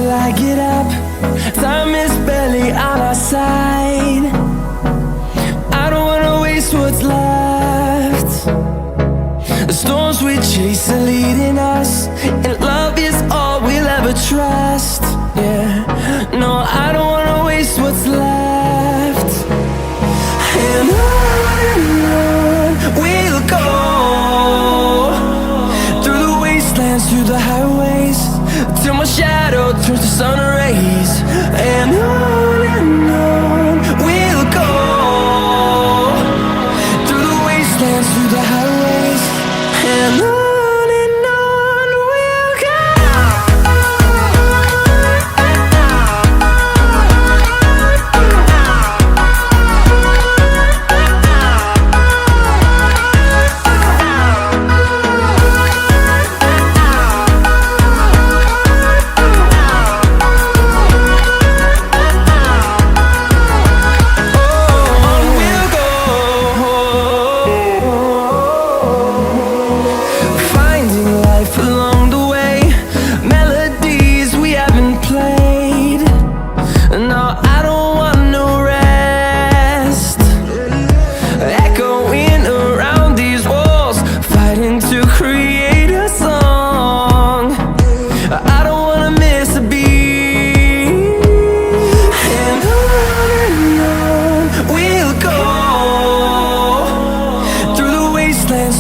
till I get up. Time is barely on our side. I don't wanna waste what's left. The storms we chase are leading us, and love is all we'll ever trust. Yeah, no, I don't wanna waste what's left. And on we'll go, through the wastelands, through the highways, till my shadow turns to sun rays. And on we'll go, through the wastelands, through the highways, and on.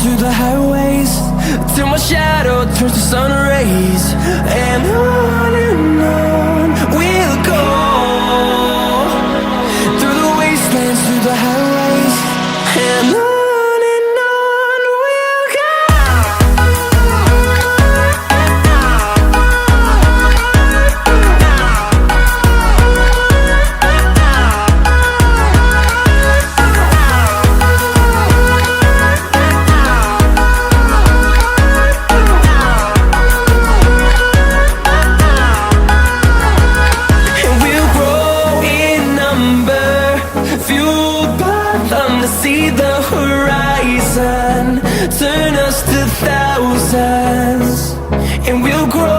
Through the highways, till my shadow turns to sun rays. And on we'll go, through the wastelands, through the highways, and on. See the horizon turn us to thousands, and we'll grow